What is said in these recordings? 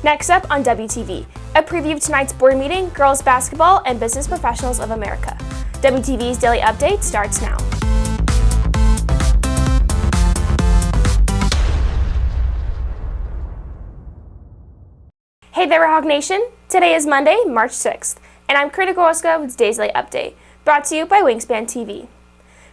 Next up on WTV, a preview of tonight's board meeting, Girls Basketball and Business Professionals of America. WTV's Daily Update starts now. Hey there, Hawk Nation. Today is Monday, March 6th, and I'm Karina with today's Daily Update, brought to you by Wingspan TV.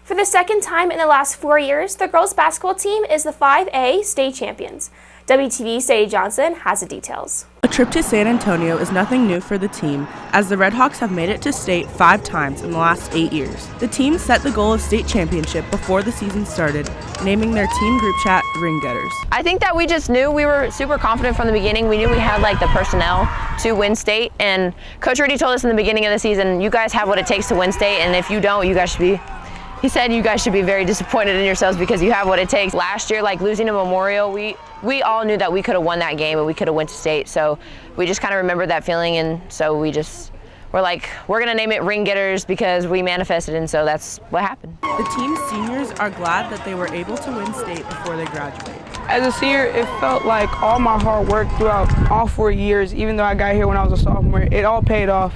For the second time in the last 4 years, the girls basketball team is the 5A state champions. WTV's Sadie Johnson has the details. A trip to San Antonio is nothing new for the team, as the Redhawks have made it to state 5 times in the last 8 years. The team set the goal of state championship before the season started, naming their team group chat Ring Getters. I think that we just knew, we were super confident from the beginning. We knew we had the personnel to win state, and Coach Rudy told us in the beginning of the season, you guys have what it takes to win state, and if you don't, he said you guys should be very disappointed in yourselves because you have what it takes. Last year, losing to Memorial, we all knew that we could have won that game and we could have went to state. So we just kind of remembered that feeling, and so we're going to name it Ring Getters because we manifested, and so that's what happened. The team's seniors are glad that they were able to win state before they graduate. As a senior, it felt like all my hard work throughout all 4 years, even though I got here when I was a sophomore, it all paid off.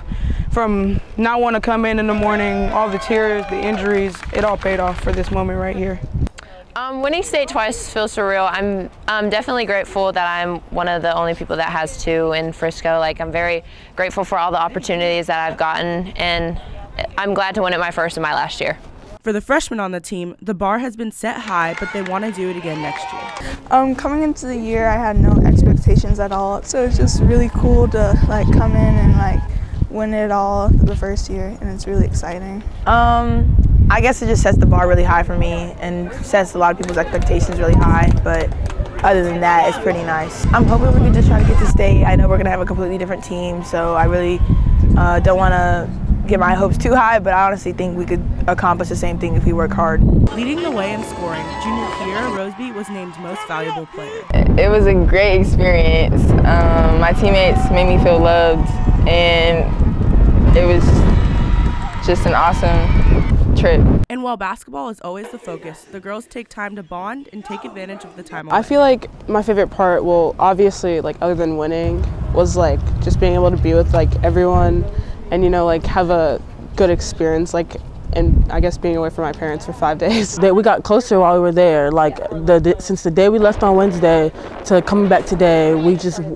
From not wanting to come in the morning, all the tears, the injuries, it all paid off for this moment right here. Winning state twice feels surreal. I'm definitely grateful that I'm one of the only people that has 2 in Frisco. I'm very grateful for all the opportunities that I've gotten, and I'm glad to win it my first and my last year. For the freshmen on the team, the bar has been set high, but they want to do it again next year. Coming into the year, I had no expectations at all, so it's just really cool to come in and win it all the first year, and it's really exciting. I guess it just sets the bar really high for me and sets a lot of people's expectations really high, but other than that, it's pretty nice. I'm hoping we can just try to get to state. I know we're going to have a completely different team, so I really don't want to get my hopes too high, but I honestly think we could accomplish the same thing if we work hard. Leading the way in scoring, junior Kiera Roseby was named most valuable player. It was a great experience. My teammates made me feel loved, and it was just an awesome trip. And while basketball is always the focus, the girls take time to bond and take advantage of the time away. I feel like my favorite part, well, obviously, other than winning, was just being able to be with everyone and have a good experience, and I guess being away from my parents for 5 days. We got closer while we were there. Since the day we left on Wednesday to coming back today,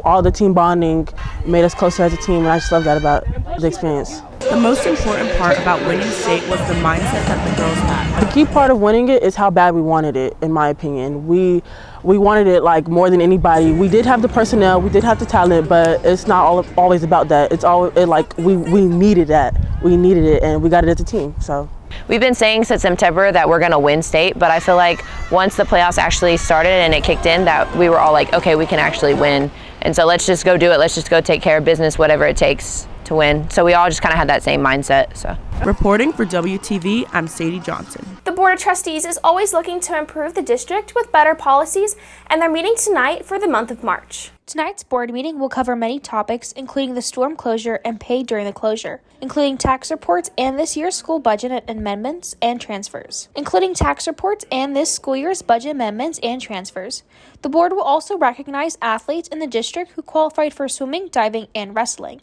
all the team bonding made us closer as a team, and I just love that about the experience. The most important part about winning state was the mindset that the girls had. The key part of winning it is how bad we wanted it, in my opinion. We wanted it more than anybody. We did have the personnel, we did have the talent, but it's not always about that. It's always we needed that. We needed it, and we got it as a team. So We've been saying since September that we're going to win state, but I feel like once the playoffs actually started and it kicked in, that we were all okay, we can actually win. And so let's just go do it. Let's just go take care of business, whatever it takes to win. So we all just kind of had that same mindset. So. Reporting for WTV, I'm Sadie Johnson. The Board of Trustees is always looking to improve the district with better policies, and they're meeting tonight for the month of March. Tonight's board meeting will cover many topics, including the storm closure and pay during the closure, including tax reports and this year's school budget amendments and transfers. Including tax reports and this school year's budget amendments and transfers. The board will also recognize athletes in the district who qualified for swimming, diving, and wrestling,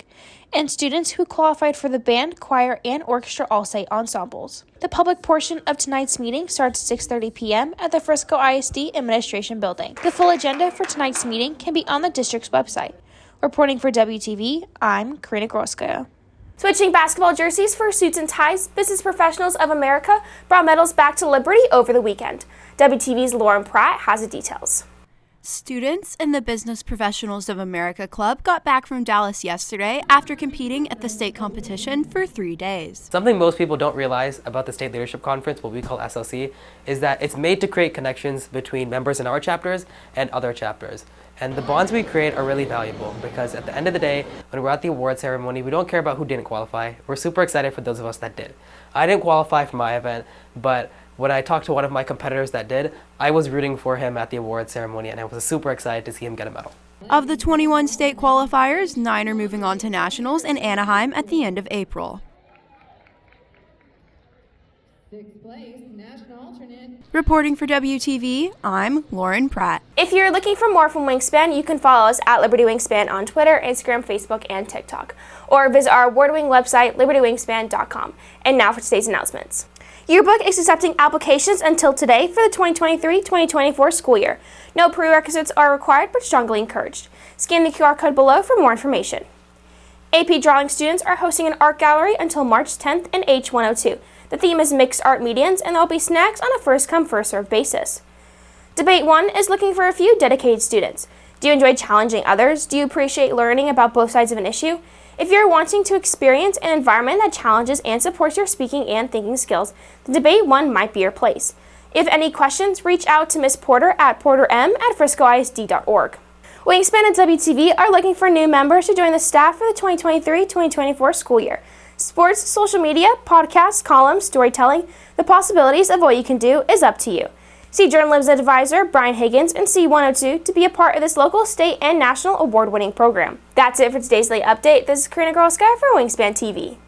and students who qualified for the band, choir, and orchestra all-state ensembles. The public portion of tonight's meeting starts at 6:30 p.m. at the Frisco ISD Administration Building. The full agenda for tonight's meeting can be on the district's website. Reporting for WTV, I'm Karina Grokhovskaya. Switching basketball jerseys for Suits and Ties, Business Professionals of America brought medals back to Liberty over the weekend. WTV's Lauren Pratt has the details. Students in the Business Professionals of America Club got back from Dallas yesterday after competing at the state competition for 3 days. Something most people don't realize about the State Leadership Conference, what we call SLC, is that it's made to create connections between members in our chapters and other chapters. And the bonds we create are really valuable because at the end of the day, when we're at the award ceremony, we don't care about who didn't qualify. We're super excited for those of us that did. I didn't qualify for my event, but when I talked to one of my competitors that did, I was rooting for him at the award ceremony, and I was super excited to see him get a medal. Of the 21 state qualifiers, 9 are moving on to nationals in Anaheim at the end of April. 6th place, national alternate. Reporting for WTV, I'm Lauren Pratt. If you're looking for more from Wingspan, you can follow us at Liberty Wingspan on Twitter, Instagram, Facebook, and TikTok, or visit our award-winning website, libertywingspan.com. And now for today's announcements. Yearbook is accepting applications until today for the 2023-2024 school year. No prerequisites are required, but strongly encouraged. Scan the QR code below for more information. AP Drawing students are hosting an art gallery until March 10th in H102. The theme is mixed art medians, and there will be snacks on a first-come, first-served basis. Debate 1 is looking for a few dedicated students. Do you enjoy challenging others? Do you appreciate learning about both sides of an issue? If you're wanting to experience an environment that challenges and supports your speaking and thinking skills, then Debate 1 might be your place. If any questions, reach out to Ms. Porter at porterm@friscoisd.org. Wingspan and WTV are looking for new members to join the staff for the 2023-2024 school year. Sports, social media, podcasts, columns, storytelling, the possibilities of what you can do is up to you. See Journalism Advisor Brian Higgins in C102 to be a part of this local, state, and national award-winning program. That's it for today's late update. This is Karina Grokhovskaya for Wingspan TV.